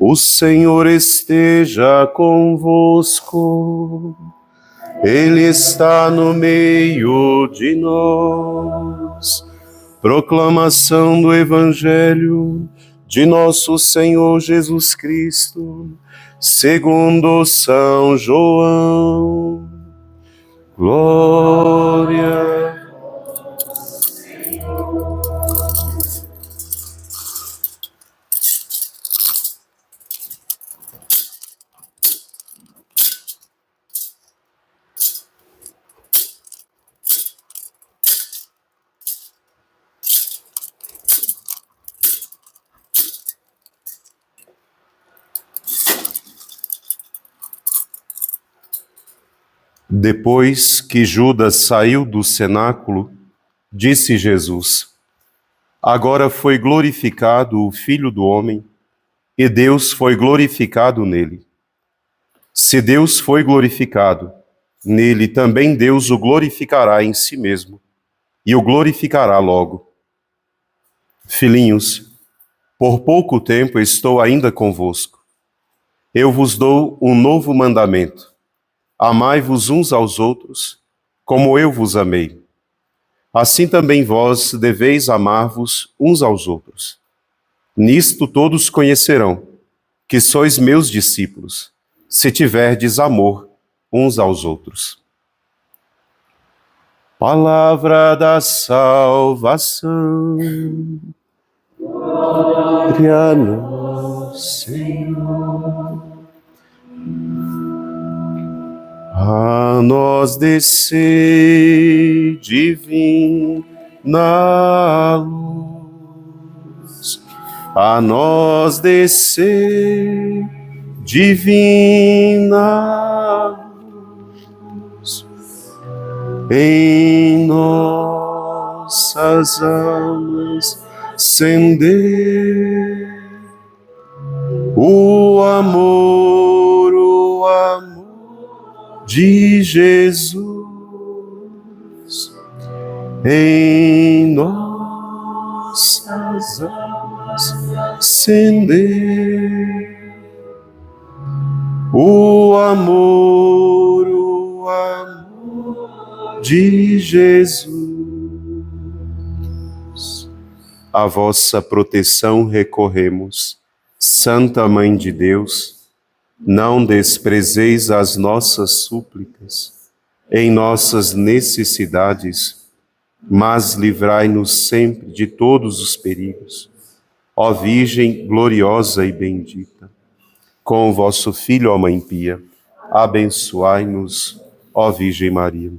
O Senhor esteja convosco. Ele está no meio de nós. Proclamação do Evangelho de nosso Senhor Jesus Cristo, segundo São João. Glória. Depois que Judas saiu do cenáculo, disse Jesus: agora foi glorificado o Filho do Homem, e Deus foi glorificado nele. Se Deus foi glorificado, nele também Deus o glorificará em si mesmo, e o glorificará logo. Filhinhos, por pouco tempo estou ainda convosco. Eu vos dou um novo mandamento. Amai-vos uns aos outros, como eu vos amei. Assim também vós deveis amar-vos uns aos outros. Nisto todos conhecerão que sois meus discípulos, se tiverdes amor uns aos outros. Palavra da salvação. Glória a nós, Senhor. A nós descer divina luz, a nós descer divina luz, em nossas almas acender o amor de Jesus em nossas almas acender o amor de Jesus. A vossa proteção recorremos, Santa Mãe de Deus. Não desprezeis as nossas súplicas em nossas necessidades, mas livrai-nos sempre de todos os perigos. Ó Virgem gloriosa e bendita, com o vosso Filho, ó Mãe pia, abençoai-nos, ó Virgem Maria.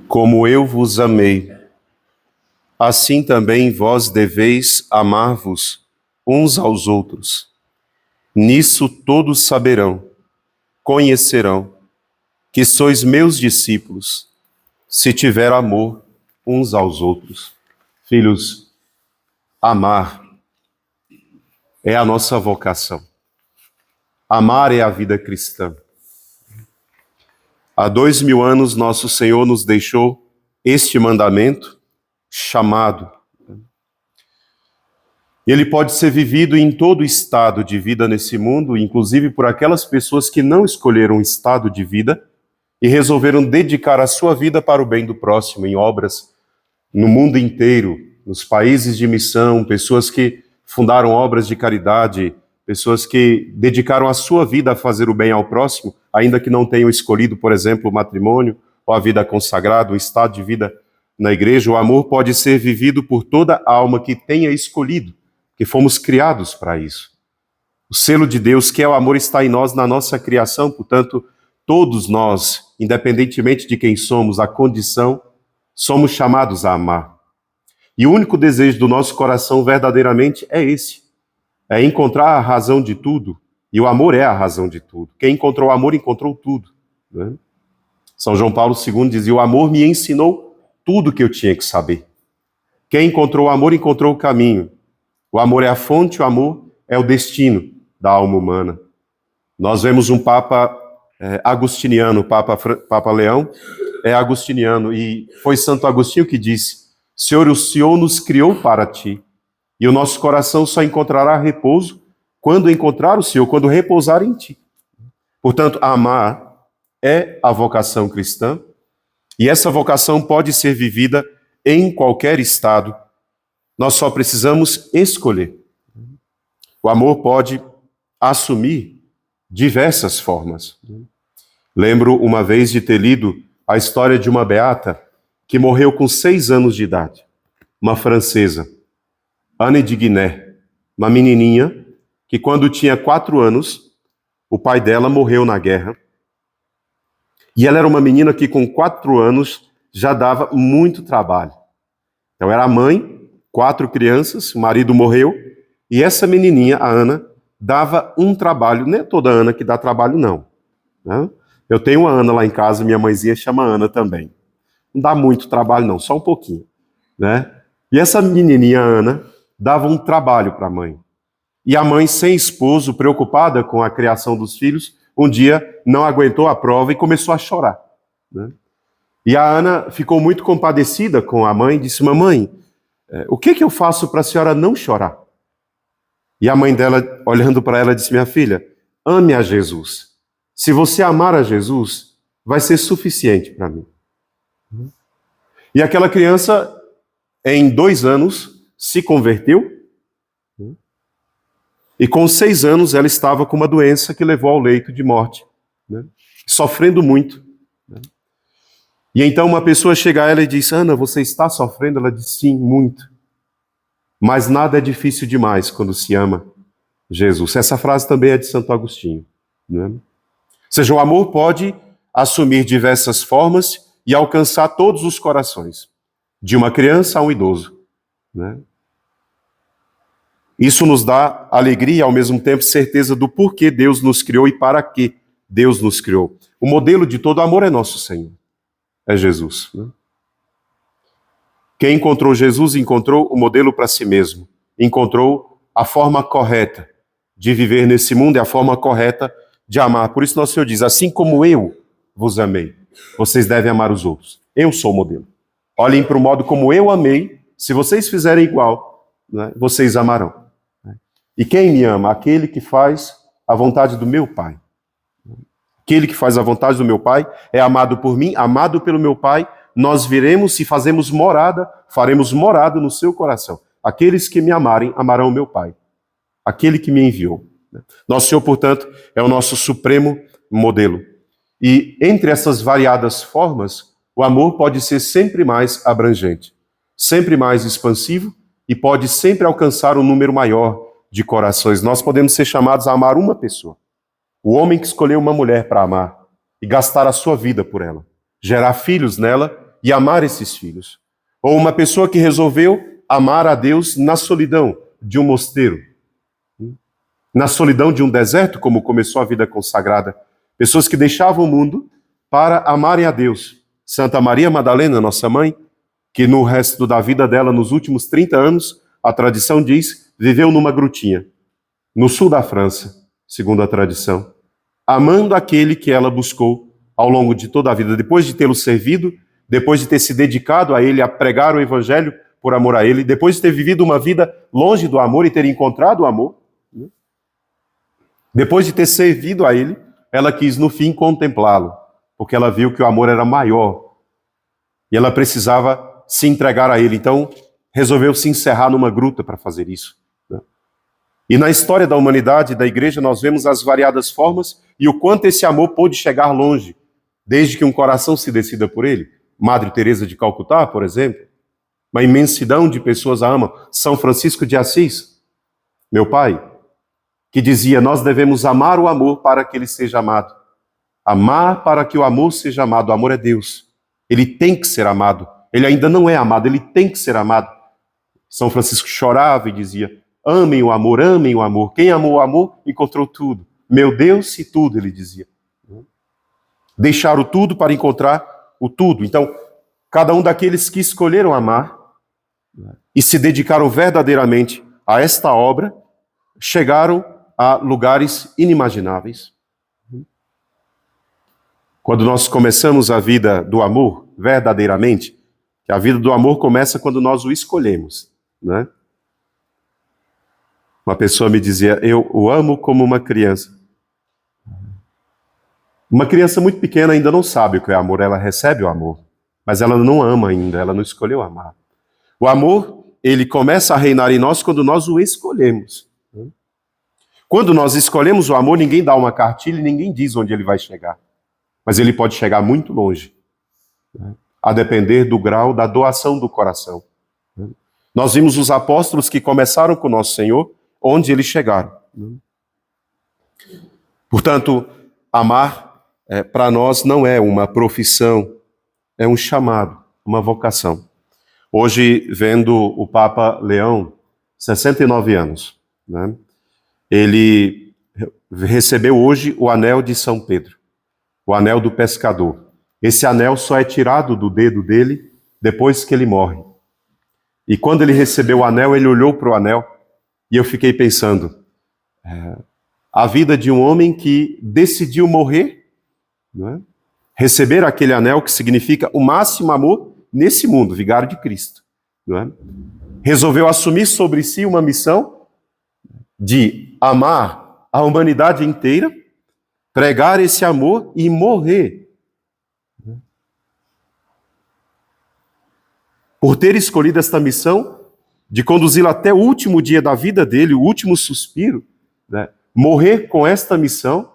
Como eu vos amei, assim também vós deveis amar-vos uns aos outros. Nisso todos saberão, conhecerão, que sois meus discípulos, se tiver amor uns aos outros. Filhos, amar é a nossa vocação. Amar é a vida cristã. Há 2000 anos, nosso Senhor nos deixou este mandamento, chamado. Ele pode ser vivido em todo estado de vida nesse mundo, inclusive por aquelas pessoas que não escolheram um estado de vida e resolveram dedicar a sua vida para o bem do próximo, em obras no mundo inteiro, nos países de missão, pessoas que fundaram obras de caridade, pessoas que dedicaram a sua vida a fazer o bem ao próximo, ainda que não tenham escolhido, por exemplo, o matrimônio ou a vida consagrada, o estado de vida na igreja. O amor pode ser vivido por toda alma que tenha escolhido, que fomos criados para isso. O selo de Deus, que é o amor, está em nós, na nossa criação, portanto, todos nós, independentemente de quem somos, a condição, somos chamados a amar. E o único desejo do nosso coração verdadeiramente é esse, é encontrar a razão de tudo, e o amor é a razão de tudo. Quem encontrou o amor, encontrou tudo. Né? São João Paulo II dizia: o amor me ensinou tudo que eu tinha que saber. Quem encontrou o amor, encontrou o caminho. O amor é a fonte, o amor é o destino da alma humana. Nós vemos um Papa agustiniano, o Papa Leão é agustiniano, e foi Santo Agostinho que disse Senhor, o Senhor nos criou para ti, e o nosso coração só encontrará repouso quando encontrar o Senhor, quando repousar em ti. Portanto, amar é a vocação cristã, e essa vocação pode ser vivida em qualquer estado. Nós só precisamos escolher. O amor pode assumir diversas formas. Lembro uma vez de ter lido a história de uma beata que morreu com 6 anos de idade, uma francesa, Anne de Guiné, uma menininha que quando tinha 4 anos, o pai dela morreu na guerra. E ela era uma menina que com 4 anos já dava muito trabalho. Então era a mãe, 4 crianças, o marido morreu, e essa menininha, a Ana, dava um trabalho. Não é toda Ana que dá trabalho, não. Né? Eu tenho uma Ana lá em casa, minha mãezinha chama Ana também. Não dá muito trabalho, não, só um pouquinho. Né? E essa menininha, Ana, dava um trabalho para a mãe. E a mãe, sem esposo, preocupada com a criação dos filhos, um dia não aguentou a prova e começou a chorar. Né? E a Ana ficou muito compadecida com a mãe e disse: mamãe, o que eu faço para a senhora não chorar? E a mãe dela, olhando para ela, disse: minha filha, ame a Jesus. Se você amar a Jesus, vai ser suficiente para mim. E aquela criança, em 2 anos, se converteu. E com 6 anos, ela estava com uma doença que levou ao leito de morte, né? Sofrendo muito. Né? E então uma pessoa chega a ela e diz: Ana, você está sofrendo? Ela diz: sim, muito. Mas nada é difícil demais quando se ama Jesus. Essa frase também é de Santo Agostinho. Né? Ou seja, o amor pode assumir diversas formas e alcançar todos os corações, de uma criança a um idoso. Né? Isso nos dá alegria e, ao mesmo tempo, certeza do porquê Deus nos criou e para que Deus nos criou. O modelo de todo amor é nosso Senhor, é Jesus. Né? Quem encontrou Jesus encontrou o modelo para si mesmo, encontrou a forma correta de viver nesse mundo e a forma correta de amar. Por isso nosso Senhor diz: assim como eu vos amei, vocês devem amar os outros. Eu sou o modelo. Olhem para o modo como eu amei, se vocês fizerem igual, né, vocês amarão. E quem me ama? Aquele que faz a vontade do meu Pai. Aquele que faz a vontade do meu Pai é amado por mim, amado pelo meu Pai. Nós viremos e fazemos morada, faremos morada no seu coração. Aqueles que me amarem, amarão o meu Pai. Aquele que me enviou. Nosso Senhor, portanto, é o nosso supremo modelo. E entre essas variadas formas, o amor pode ser sempre mais abrangente, sempre mais expansivo e pode sempre alcançar um número maior de corações. Nós podemos ser chamados a amar uma pessoa. O homem que escolheu uma mulher para amar e gastar a sua vida por ela, gerar filhos nela e amar esses filhos. Ou uma pessoa que resolveu amar a Deus na solidão de um mosteiro, na solidão de um deserto, como começou a vida consagrada. Pessoas que deixavam o mundo para amarem a Deus. Santa Maria Madalena, nossa mãe, que no resto da vida dela, nos últimos 30 anos, a tradição diz, viveu numa grutinha, no sul da França, segundo a tradição, amando aquele que ela buscou ao longo de toda a vida, depois de tê-lo servido, depois de ter se dedicado a ele, a pregar o evangelho por amor a ele, depois de ter vivido uma vida longe do amor e ter encontrado o amor, né? Depois de ter servido a ele, ela quis no fim contemplá-lo, porque ela viu que o amor era maior e ela precisava se entregar a ele. Então, resolveu se encerrar numa gruta para fazer isso. Né? E na história da humanidade e da igreja, nós vemos as variadas formas e o quanto esse amor pôde chegar longe, desde que um coração se decida por ele. Madre Teresa de Calcutá, por exemplo, uma imensidão de pessoas a amam. São Francisco de Assis, meu pai, que dizia: nós devemos amar o amor para que ele seja amado. Amar para que o amor seja amado. O amor é Deus. Ele tem que ser amado. Ele ainda não é amado, ele tem que ser amado. São Francisco chorava e dizia: amem o amor, amem o amor. Quem amou o amor encontrou tudo. Meu Deus e tudo, ele dizia. Deixar o tudo para encontrar o tudo. Então, cada um daqueles que escolheram amar e se dedicaram verdadeiramente a esta obra, chegaram a lugares inimagináveis. Quando nós começamos a vida do amor, verdadeiramente, Que a vida do amor começa quando nós o escolhemos, né? Uma pessoa me dizia, eu o amo como uma criança. Uma criança muito pequena ainda não sabe o que é amor, ela recebe o amor, mas ela não ama ainda, ela não escolheu amar. O amor, ele começa a reinar em nós quando nós o escolhemos. Quando nós escolhemos o amor, ninguém dá uma cartilha e ninguém diz onde ele vai chegar. Mas ele pode chegar muito longe, a depender do grau da doação do coração. Nós vimos os apóstolos que começaram com o nosso Senhor, onde eles chegaram. Portanto, amar para nós não é uma profissão, é um chamado, uma vocação. Hoje, vendo o Papa Leão, 69 anos, né? Ele recebeu hoje o anel de São Pedro, o anel do pescador. Esse anel só é tirado do dedo dele depois que ele morre. E quando ele recebeu o anel, ele olhou para o anel e eu fiquei pensando, a vida de um homem que decidiu morrer, não é? Receber aquele anel que significa o máximo amor nesse mundo, vigário de Cristo, não é? Resolveu assumir sobre si uma missão de amar a humanidade inteira, pregar esse amor e morrer. Por ter escolhido esta missão de conduzi-lo até o último dia da vida dele, o último suspiro, né? Morrer com esta missão,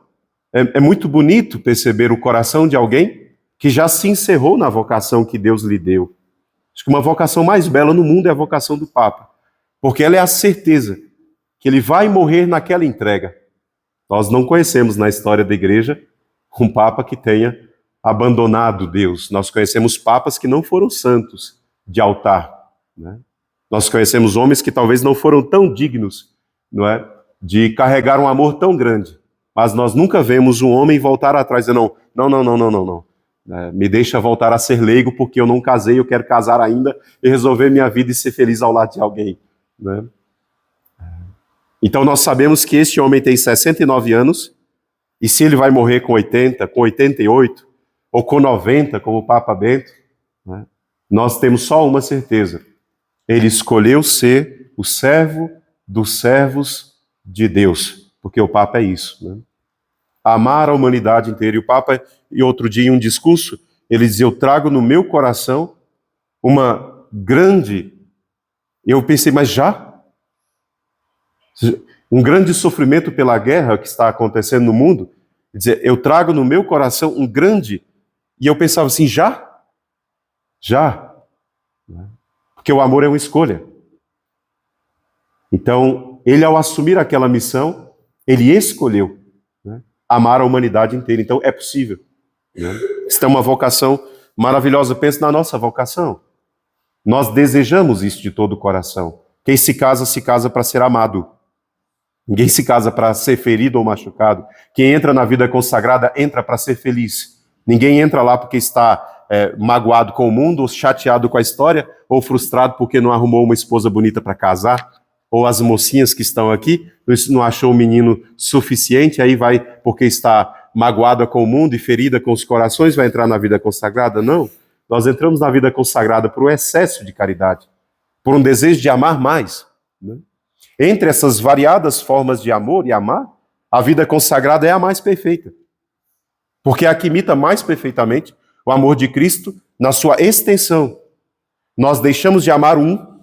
é muito bonito perceber o coração de alguém que já se encerrou na vocação que Deus lhe deu. Acho que uma vocação mais bela no mundo é a vocação do Papa, porque ela é a certeza que ele vai morrer naquela entrega. Nós não conhecemos na história da igreja um Papa que tenha abandonado Deus. Nós conhecemos papas que não foram santos de altar, né? Nós conhecemos homens que talvez não foram tão dignos, não é, de carregar um amor tão grande. Mas nós nunca vemos um homem voltar atrás e dizer, não. Me deixa voltar a ser leigo porque eu não casei, eu quero casar ainda e resolver minha vida e ser feliz ao lado de alguém, né? Então nós sabemos que este homem tem 69 anos, e se ele vai morrer com 80, com 88, ou com 90, como o Papa Bento, né, nós temos só uma certeza. Ele escolheu ser o servo dos servos de Deus, porque o Papa é isso, né? Amar a humanidade inteira. E o Papa, e outro dia em um discurso, ele dizia, eu trago no meu coração uma grande... Eu pensei, mas já? Um grande sofrimento pela guerra que está acontecendo no mundo, dizer, eu trago no meu coração um grande, e eu pensava assim, já? Porque o amor é uma escolha. Então, ele ao assumir aquela missão, ele escolheu, né, amar a humanidade inteira. Então, é possível, né? Isso é uma vocação maravilhosa. Pense na nossa vocação. Nós desejamos isso de todo o coração. Quem se casa para ser amado. Ninguém se casa para ser ferido ou machucado. Quem entra na vida consagrada, entra para ser feliz. Ninguém entra lá porque está magoado com o mundo, ou chateado com a história, ou frustrado porque não arrumou uma esposa bonita para casar, ou as mocinhas que estão aqui, não achou um menino suficiente, aí vai porque está magoada com o mundo e ferida com os corações, vai entrar na vida consagrada? Não. Nós entramos na vida consagrada por um excesso de caridade, por um desejo de amar mais, né? Entre essas variadas formas de amor e amar, a vida consagrada é a mais perfeita. Porque é a que imita mais perfeitamente o amor de Cristo na sua extensão. Nós deixamos de amar um,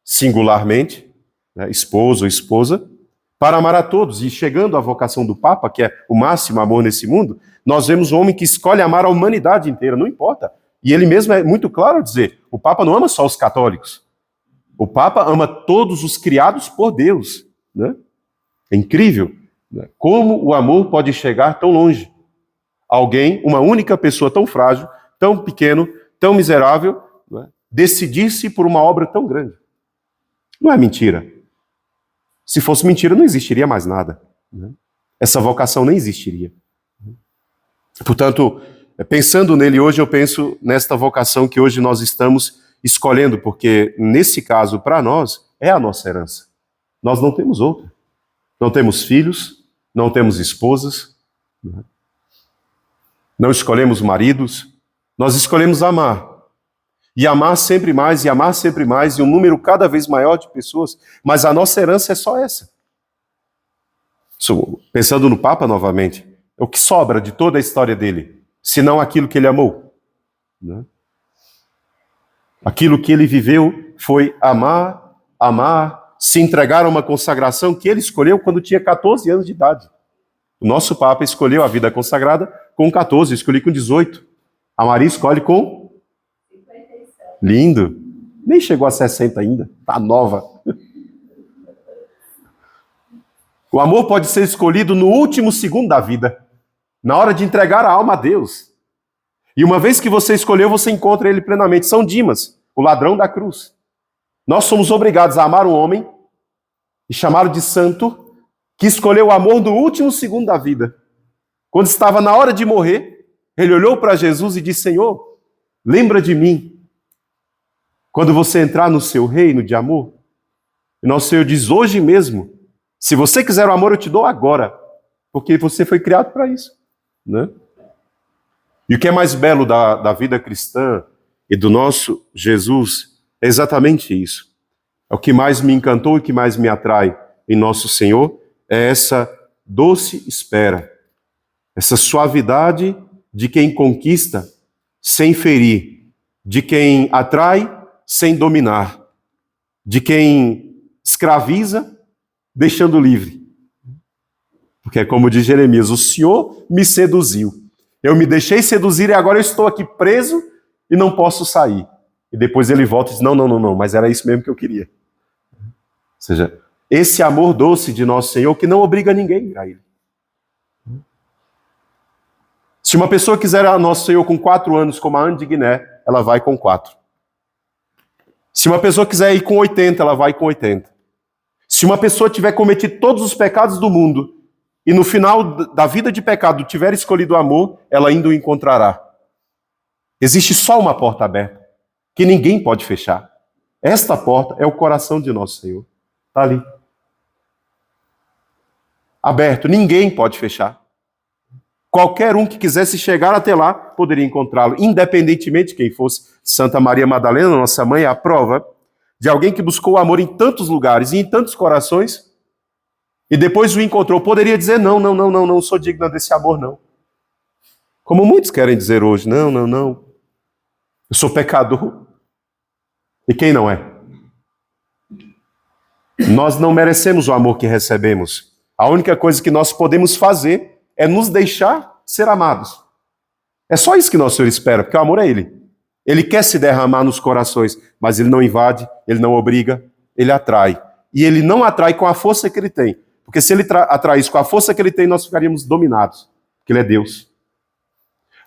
singularmente, né, esposo ou esposa, para amar a todos. E chegando à vocação do Papa, que é o máximo amor nesse mundo, nós vemos um homem que escolhe amar a humanidade inteira, não importa. E ele mesmo é muito claro a dizer, o Papa não ama só os católicos. O Papa ama todos os criados por Deus, né? É incrível, né? Como o amor pode chegar tão longe. Alguém, uma única pessoa tão frágil, tão pequeno, tão miserável, né, decidir-se por uma obra tão grande. Não é mentira. Se fosse mentira, não existiria mais nada, né? Essa vocação nem existiria. Portanto, pensando nele hoje, eu penso nesta vocação que hoje nós estamos escolhendo, porque nesse caso, para nós, é a nossa herança. Nós não temos outra. Não temos filhos, não temos esposas, não escolhemos maridos, nós escolhemos amar. e amar sempre mais, e um número cada vez maior de pessoas, mas a nossa herança é só essa. Pensando no Papa novamente, o que sobra de toda a história dele, se não aquilo que ele amou? Né? Aquilo que ele viveu foi amar, se entregar a uma consagração que ele escolheu quando tinha 14 anos de idade. O nosso Papa escolheu a vida consagrada com 14, eu escolhi com 18. A Maria escolhe com 57. Lindo. Nem chegou a 60 ainda, tá nova. O amor pode ser escolhido no último segundo da vida, na hora de entregar a alma a Deus. E uma vez que você escolheu, você encontra ele plenamente. São Dimas, o ladrão da cruz. Nós somos obrigados a amar um homem e chamá-lo de santo, que escolheu o amor no último segundo da vida. Quando estava na hora de morrer, ele olhou para Jesus e disse: Senhor, lembra de mim quando você entrar no seu reino de amor. E nosso Senhor diz: hoje mesmo, se você quiser o amor, eu te dou agora, porque você foi criado para isso. Né? E o que é mais belo da vida cristã e do nosso Jesus é exatamente isso. É o que mais me encantou e o que mais me atrai em nosso Senhor, é essa doce espera, essa suavidade de quem conquista sem ferir, de quem atrai sem dominar, de quem escraviza deixando livre. Porque é como diz Jeremias: o Senhor me seduziu. Eu me deixei seduzir e agora eu estou aqui preso e não posso sair. E depois ele volta e diz: não, mas era isso mesmo que eu queria. Ou seja, esse amor doce de nosso Senhor que não obriga ninguém a ele. Se uma pessoa quiser a nosso Senhor com 4 anos, como a Ana de Guiné, ela vai com 4. Se uma pessoa quiser ir com 80, ela vai com 80. Se uma pessoa tiver cometido todos os pecados do mundo e no final da vida de pecado tiver escolhido o amor, ela ainda o encontrará. Existe só uma porta aberta, que ninguém pode fechar. Esta porta é o coração de nosso Senhor. Está ali. Aberto, ninguém pode fechar. Qualquer um que quisesse chegar até lá poderia encontrá-lo, independentemente de quem fosse. Santa Maria Madalena, nossa mãe, é a prova de alguém que buscou o amor em tantos lugares e em tantos corações e depois o encontrou. Poderia dizer: não sou digna desse amor, não. Como muitos querem dizer hoje: não, eu sou pecador. E quem não é? Nós não merecemos o amor que recebemos. A única coisa que nós podemos fazer é nos deixar ser amados. É só isso que nosso Senhor espera, porque o amor é Ele. Ele quer se derramar nos corações, mas Ele não invade, Ele não obriga, Ele atrai. E Ele não atrai com a força que Ele tem. Porque se Ele atraísse com a força que Ele tem, nós ficaríamos dominados. Porque Ele é Deus.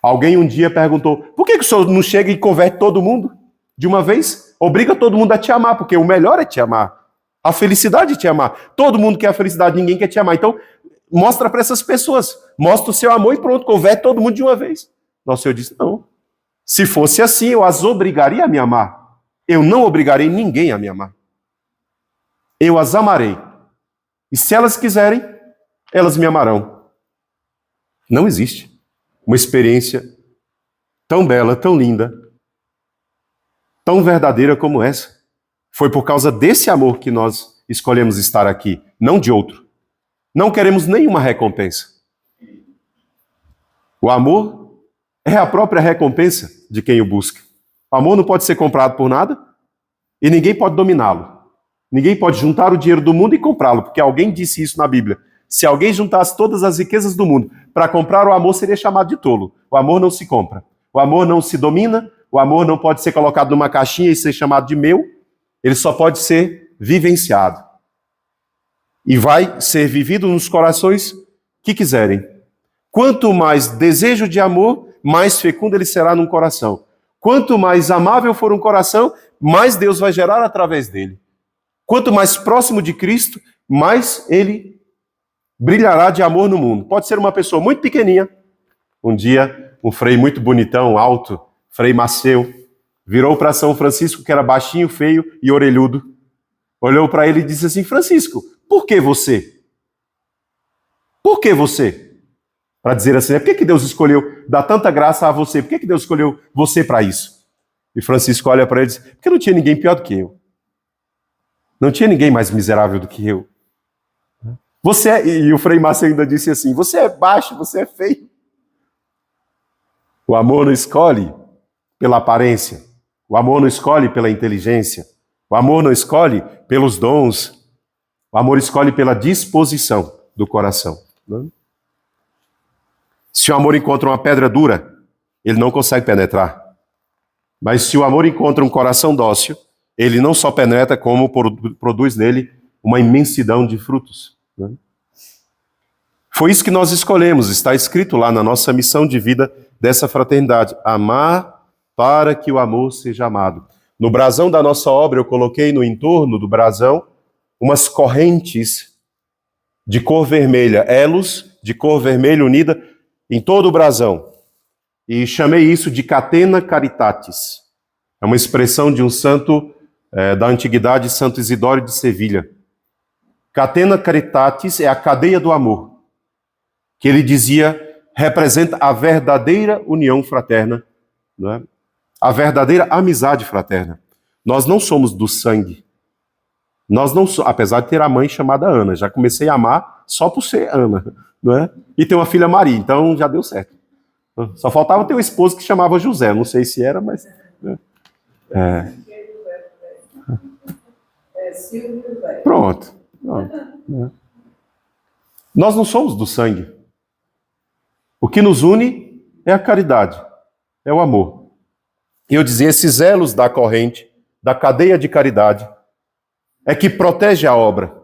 Alguém um dia perguntou: por que o Senhor não chega e converte todo mundo de uma vez? Obriga todo mundo a te amar, porque o melhor é te amar. A felicidade é te amar. Todo mundo quer a felicidade, ninguém quer te amar. Então, mostra para essas pessoas. Mostra o seu amor e pronto, converte todo mundo de uma vez. Nosso Senhor disse: não. Se fosse assim, eu as obrigaria a me amar. Eu não obrigarei ninguém a me amar. Eu as amarei. E se elas quiserem, elas me amarão. Não existe uma experiência tão bela, tão linda, tão verdadeira como essa. Foi por causa desse amor que nós escolhemos estar aqui, não de outro. Não queremos nenhuma recompensa. O amor é a própria recompensa de quem o busca. O amor não pode ser comprado por nada e ninguém pode dominá-lo. Ninguém pode juntar o dinheiro do mundo e comprá-lo, porque alguém disse isso na Bíblia. Se alguém juntasse todas as riquezas do mundo para comprar o amor, seria chamado de tolo. O amor não se compra. O amor não se domina. O amor não pode ser colocado numa caixinha e ser chamado de meu. Ele só pode ser vivenciado. E vai ser vivido nos corações que quiserem. Quanto mais desejo de amor, mais fecundo ele será num coração. Quanto mais amável for um coração, mais Deus vai gerar através dele. Quanto mais próximo de Cristo, mais ele brilhará de amor no mundo. Pode ser uma pessoa muito pequenininha. Um dia, um frei muito bonitão, alto, Frei Maceu, virou para São Francisco, que era baixinho, feio e orelhudo. Olhou para ele e disse assim: Francisco, por que você? Por que você? Para dizer assim, por que Deus escolheu dar tanta graça a você? Por que Deus escolheu você para isso? E Francisco olha para ele e diz, porque não tinha ninguém pior do que eu. Não tinha ninguém mais miserável do que eu. E o Frei Márcio ainda disse assim, você é baixo, você é feio. O amor não escolhe pela aparência. O amor não escolhe pela inteligência. O amor não escolhe pelos dons. O amor escolhe pela disposição do coração. Se o amor encontra uma pedra dura, ele não consegue penetrar. Mas se o amor encontra um coração dócil, ele não só penetra, como produz nele uma imensidão de frutos. Foi isso que nós escolhemos, está escrito lá na nossa missão de vida dessa fraternidade. Amar para que o amor seja amado. No brasão da nossa obra, eu coloquei no entorno do brasão umas correntes de cor vermelha, elos de cor vermelha unida em todo o brasão. E chamei isso de catena caritatis. É uma expressão de um santo da antiguidade, Santo Isidório de Sevilha. Catena caritatis é a cadeia do amor, que ele dizia representa a verdadeira união fraterna, não é? A verdadeira amizade fraterna. Nós não somos do sangue. Nós não somos, apesar de ter a mãe chamada Ana, já comecei a amar só por ser Ana, não é? E ter uma filha Maria, então já deu certo. Só faltava ter um esposo que chamava José, não sei se era, mas... Pronto. Nós não somos do sangue. O que nos une é a caridade, é o amor. E eu dizia, esses elos da corrente, da cadeia de caridade, é que protege a obra.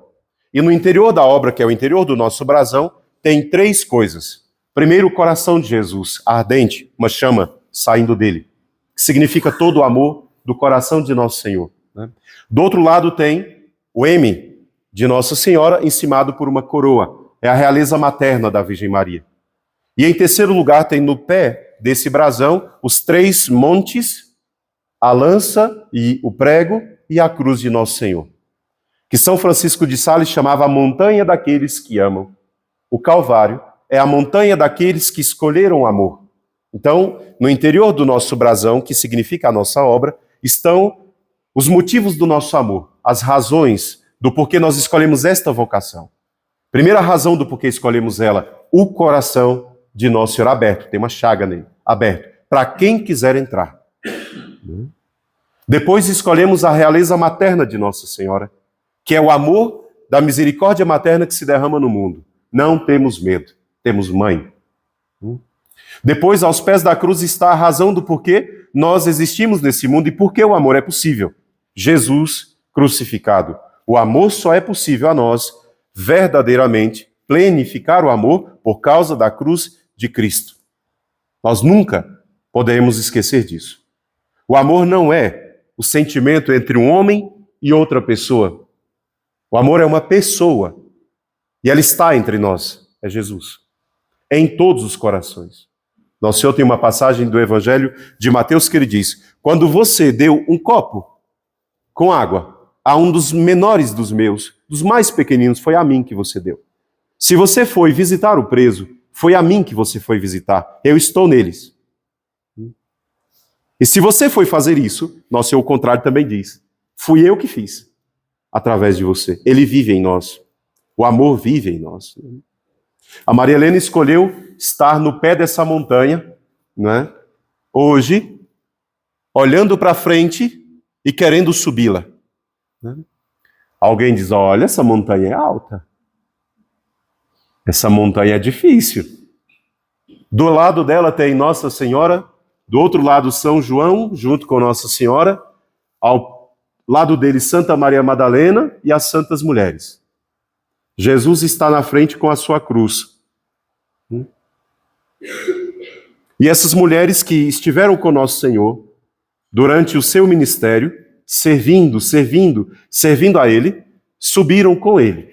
E no interior da obra, que é o interior do nosso brasão, tem três coisas. Primeiro, o coração de Jesus, ardente, uma chama saindo dele, que significa todo o amor do coração de Nosso Senhor. Do outro lado tem o M de Nossa Senhora, encimado por uma coroa. É a realeza materna da Virgem Maria. E em terceiro lugar tem no pé desse brasão os três montes, a lança e o prego e a cruz de Nosso Senhor, que São Francisco de Sales chamava a montanha daqueles que amam. O Calvário é a montanha daqueles que escolheram o amor. Então, no interior do nosso brasão, que significa a nossa obra, estão os motivos do nosso amor, as razões do porquê nós escolhemos esta vocação. Primeira razão do porquê escolhemos ela, o coração de Nosso Senhor aberto, tem uma chaga nele, aberto, para quem quiser entrar. Depois escolhemos a realeza materna de Nossa Senhora, que é o amor da misericórdia materna que se derrama no mundo. Não temos medo, temos mãe. Depois, aos pés da cruz, está a razão do porquê nós existimos nesse mundo e porquê o amor é possível. Jesus crucificado. O amor só é possível a nós, verdadeiramente, plenificar o amor por causa da cruz de Cristo. Nós nunca podemos esquecer disso. O amor não é o sentimento entre um homem e outra pessoa. O amor é uma pessoa. E ela está entre nós. É Jesus. É em todos os corações. Nosso Senhor tem uma passagem do Evangelho de Mateus que ele diz, quando você deu um copo com água a um dos menores dos meus, dos mais pequeninos, foi a mim que você deu. Se você foi visitar o preso, foi a mim que você foi visitar. Eu estou neles. E se você foi fazer isso, Nosso Senhor, o contrário, também diz, fui eu que fiz, através de você. Ele vive em nós. O amor vive em nós. A Maria Helena escolheu estar no pé dessa montanha, né? Hoje, olhando para frente e querendo subi-la. Né? Alguém diz, olha, essa montanha é alta. Essa montanha é difícil. Do lado dela tem Nossa Senhora, do outro lado São João, junto com Nossa Senhora, ao lado dele Santa Maria Madalena e as Santas Mulheres. Jesus está na frente com a sua cruz. E essas mulheres que estiveram com Nosso Senhor durante o seu ministério, servindo a Ele, subiram com Ele.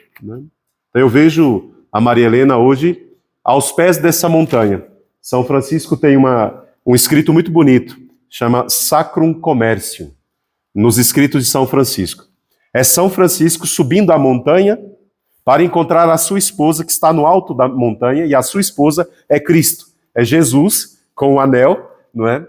Eu vejo a Maria Helena hoje aos pés dessa montanha. São Francisco tem um escrito muito bonito, chama Sacrum Commercium, nos escritos de São Francisco. É São Francisco subindo a montanha para encontrar a sua esposa que está no alto da montanha, e a sua esposa é Cristo, é Jesus com o anel, não é?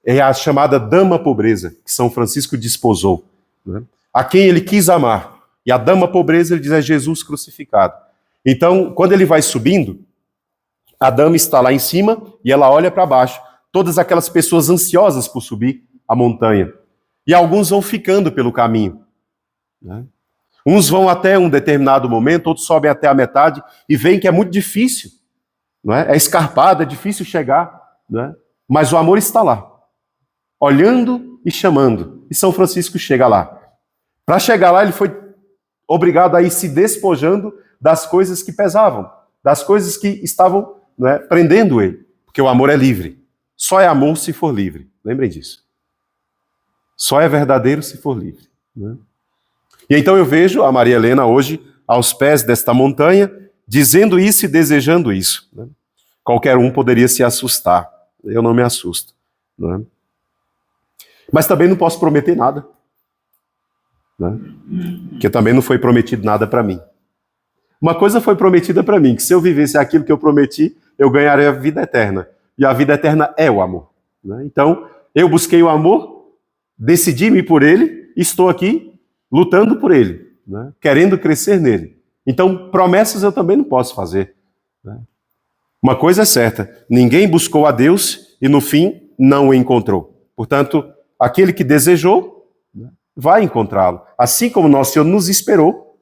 é a chamada dama pobreza, que São Francisco desposou, né? A quem ele quis amar. E a dama pobreza, ele diz, é Jesus crucificado. Então, quando ele vai subindo, a dama está lá em cima e ela olha para baixo. Todas aquelas pessoas ansiosas por subir a montanha. E alguns vão ficando pelo caminho, né? Uns vão até um determinado momento, outros sobem até a metade e veem que é muito difícil, não é? É escarpado, é difícil chegar, né? Mas o amor está lá, olhando e chamando. E São Francisco chega lá. Para chegar lá, ele foi obrigado a ir se despojando das coisas que pesavam, das coisas que estavam, não é, prendendo ele. Porque o amor é livre. Só é amor se for livre. Lembrem disso. Só é verdadeiro se for livre, né? E então eu vejo a Maria Helena hoje, aos pés desta montanha, dizendo isso e desejando isso, né? Qualquer um poderia se assustar. Eu não me assusto, né? Mas também não posso prometer nada, né? Porque também não foi prometido nada para mim. Uma coisa foi prometida para mim, que se eu vivesse aquilo que eu prometi, eu ganharia a vida eterna. E a vida eterna é o amor, né? Então, eu busquei o amor, decidi-me por ele, estou aqui lutando por ele, né? Querendo crescer nele. Então, promessas eu também não posso fazer, né? Uma coisa é certa, ninguém buscou a Deus e no fim não o encontrou. Portanto, aquele que desejou, né, vai encontrá-lo. Assim como nosso Senhor nos esperou,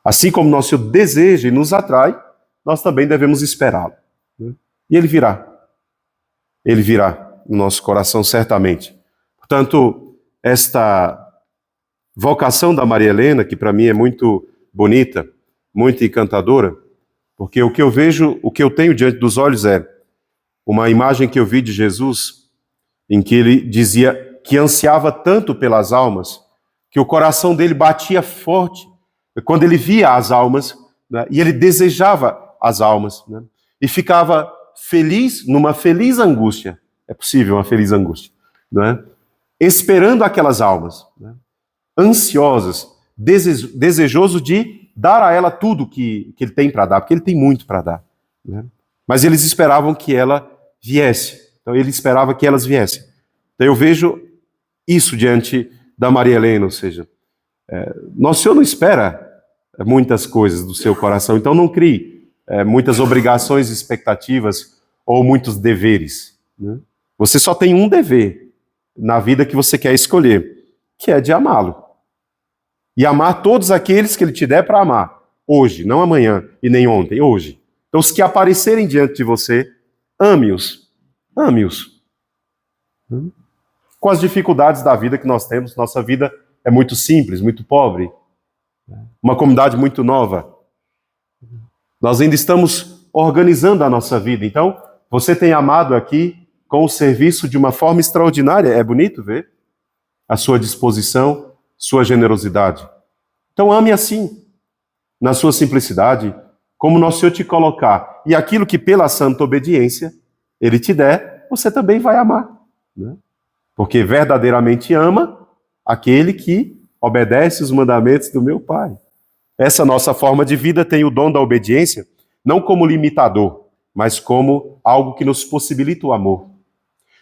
assim como nosso Senhor deseja e nos atrai, nós também devemos esperá-lo, né? E ele virá. Ele virá no nosso coração certamente. Portanto, esta vocação da Maria Helena, que para mim é muito bonita, muito encantadora, porque o que eu vejo, o que eu tenho diante dos olhos é uma imagem que eu vi de Jesus, em que ele dizia que ansiava tanto pelas almas, que o coração dele batia forte quando ele via as almas, né, e ele desejava as almas, né, e ficava feliz, numa feliz angústia, é possível uma feliz angústia, né, esperando aquelas almas, né, ansiosas, desejoso de dar a ela tudo que ele tem para dar, porque ele tem muito para dar, né? Mas eles esperavam que ela viesse. Então ele esperava que elas viessem. Então eu vejo isso diante da Maria Helena, ou seja, Nosso Senhor não espera muitas coisas do seu coração, então não crie muitas obrigações, expectativas ou muitos deveres, né? Você só tem um dever na vida que você quer escolher, que é de amá-lo. E amar todos aqueles que ele te der para amar. Hoje, não amanhã e nem ontem, hoje. Então, os que aparecerem diante de você, ame-os. Ame-os. Com as dificuldades da vida que nós temos, nossa vida é muito simples, muito pobre. Uma comunidade muito nova. Nós ainda estamos organizando a nossa vida. Então, você tem amado aqui com o serviço de uma forma extraordinária. É bonito ver a sua disposição, sua generosidade. Então ame assim, na sua simplicidade, como Nosso Senhor te colocar. E aquilo que pela santa obediência Ele te der, você também vai amar, né? Porque verdadeiramente ama aquele que obedece os mandamentos do meu Pai. Essa nossa forma de vida tem o dom da obediência, não como limitador, mas como algo que nos possibilita o amor.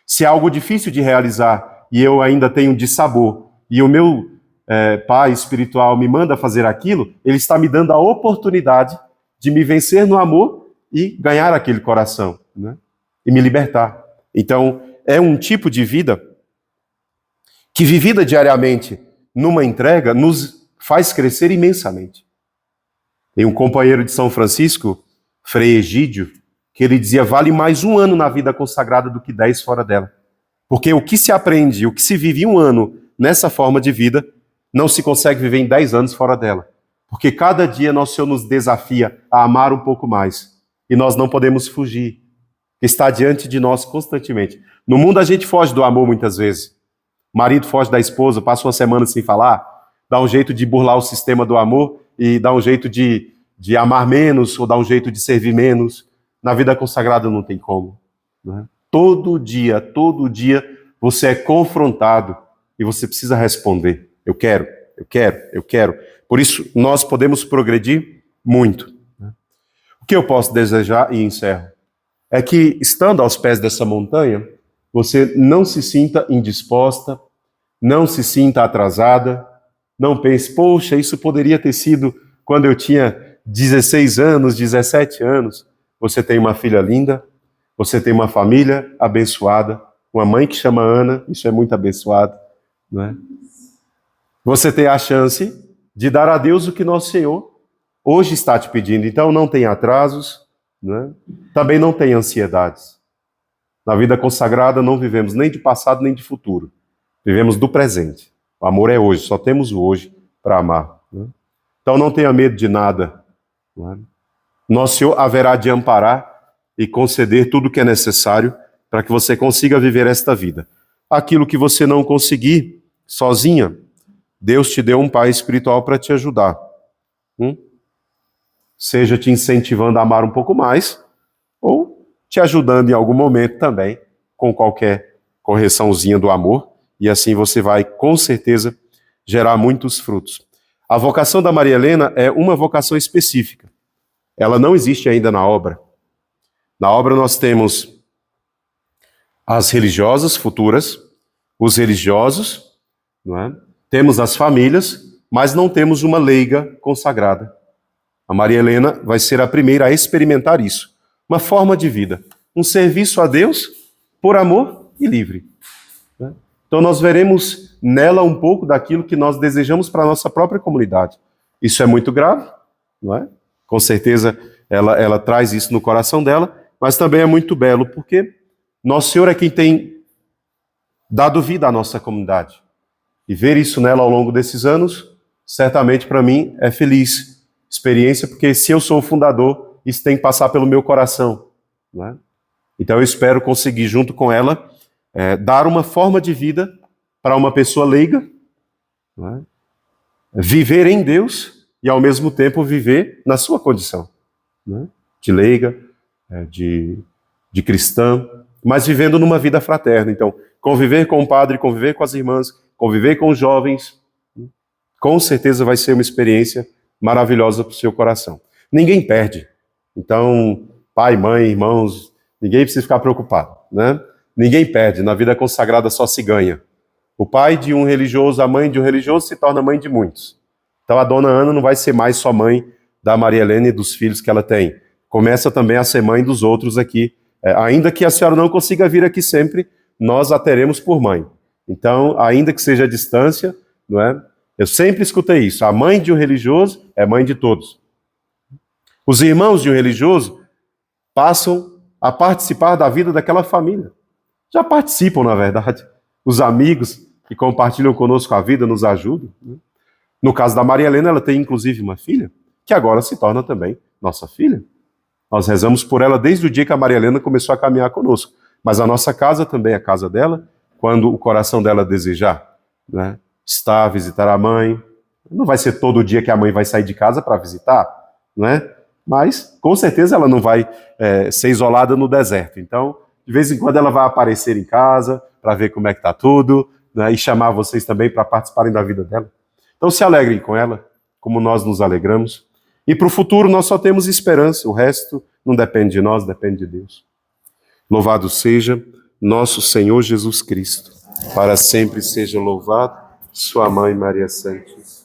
Se é algo difícil de realizar e eu ainda tenho dissabor, e o meu pai espiritual me manda fazer aquilo, ele está me dando a oportunidade de me vencer no amor e ganhar aquele coração, né? E me libertar. Então, é um tipo de vida que, vivida diariamente numa entrega, nos faz crescer imensamente. Tem um companheiro de São Francisco, Frei Egídio, que ele dizia, vale mais um ano na vida consagrada do que 10 fora dela. Porque o que se aprende, o que se vive em um ano nessa forma de vida, não se consegue viver em 10 anos fora dela. Porque cada dia Nosso Senhor nos desafia a amar um pouco mais. E nós não podemos fugir. Está diante de nós constantemente. No mundo a gente foge do amor muitas vezes. O marido foge da esposa, passa uma semana sem falar, dá um jeito de burlar o sistema do amor e dá um jeito de amar menos ou dá um jeito de servir menos. Na vida consagrada não tem como, né? Todo dia você é confrontado e você precisa responder. Eu quero. Por isso, nós podemos progredir muito, né? O que eu posso desejar, e encerro, é que, estando aos pés dessa montanha, você não se sinta indisposta, não se sinta atrasada, não pense, poxa, isso poderia ter sido quando eu tinha 16 anos, 17 anos. Você tem uma filha linda, você tem uma família abençoada, uma mãe que chama Ana, isso é muito abençoado, não é? Você tem a chance de dar a Deus o que nosso Senhor hoje está te pedindo. Então não tem atrasos, não é? Também não tem ansiedades. Na vida consagrada não vivemos nem de passado nem de futuro. Vivemos do presente. O amor é hoje, só temos o hoje para amar. Né? Então não tenha medo de nada. Não é? Nosso Senhor haverá de amparar e conceder tudo o que é necessário para que você consiga viver esta vida. Aquilo que você não conseguir sozinha, Deus te deu um pai espiritual para te ajudar. Seja te incentivando a amar um pouco mais, ou te ajudando em algum momento também, com qualquer correçãozinha do amor, e assim você vai, com certeza, gerar muitos frutos. A vocação da Maria Helena é uma vocação específica. Ela não existe ainda na obra. Na obra nós temos as religiosas futuras, os religiosos, não é? Temos as famílias, mas não temos uma leiga consagrada. A Maria Helena vai ser a primeira a experimentar isso. Uma forma de vida, um serviço a Deus por amor e livre. Então nós veremos nela um pouco daquilo que nós desejamos para a nossa própria comunidade. Isso é muito grave, não é? Com certeza ela traz isso no coração dela, mas também é muito belo, porque Nosso Senhor é quem tem dado vida à nossa comunidade. E ver isso nela ao longo desses anos, certamente para mim é feliz experiência, porque se eu sou o fundador, isso tem que passar pelo meu coração. Não é? Então eu espero conseguir, junto com ela, dar uma forma de vida para uma pessoa leiga, não é? Viver em Deus e ao mesmo tempo viver na sua condição, não é? De leiga, de cristã, mas vivendo numa vida fraterna. Então, conviver com o padre, conviver com as irmãs, conviver com os jovens, com certeza vai ser uma experiência maravilhosa para o seu coração. Ninguém perde. Então, pai, mãe, irmãos, ninguém precisa ficar preocupado, né? Ninguém perde. Na vida consagrada só se ganha. O pai de um religioso, a mãe de um religioso se torna mãe de muitos. Então, a dona Ana não vai ser mais só mãe da Maria Helena e dos filhos que ela tem. Começa também a ser mãe dos outros aqui. Ainda que a senhora não consiga vir aqui sempre, nós a teremos por mãe. Então, ainda que seja a distância, não é? Eu sempre escutei isso. A mãe de um religioso é mãe de todos. Os irmãos de um religioso passam a participar da vida daquela família. Já participam, na verdade. Os amigos que compartilham conosco a vida nos ajudam. Né? No caso da Maria Helena, ela tem inclusive uma filha, que agora se torna também nossa filha. Nós rezamos por ela desde o dia que a Maria Helena começou a caminhar conosco. Mas a nossa casa também é a casa dela, quando o coração dela desejar, né? Estar, visitar a mãe. Não vai ser todo dia que a mãe vai sair de casa para visitar, né? Mas, com certeza, ela não vai ser isolada no deserto. Então, de vez em quando ela vai aparecer em casa para ver como é que está tudo, né? E chamar vocês também para participarem da vida dela. Então, se alegrem com ela, como nós nos alegramos. E para o futuro nós só temos esperança, o resto não depende de nós, depende de Deus. Louvado seja nosso Senhor Jesus Cristo, para sempre seja louvado, sua mãe Maria Santíssima.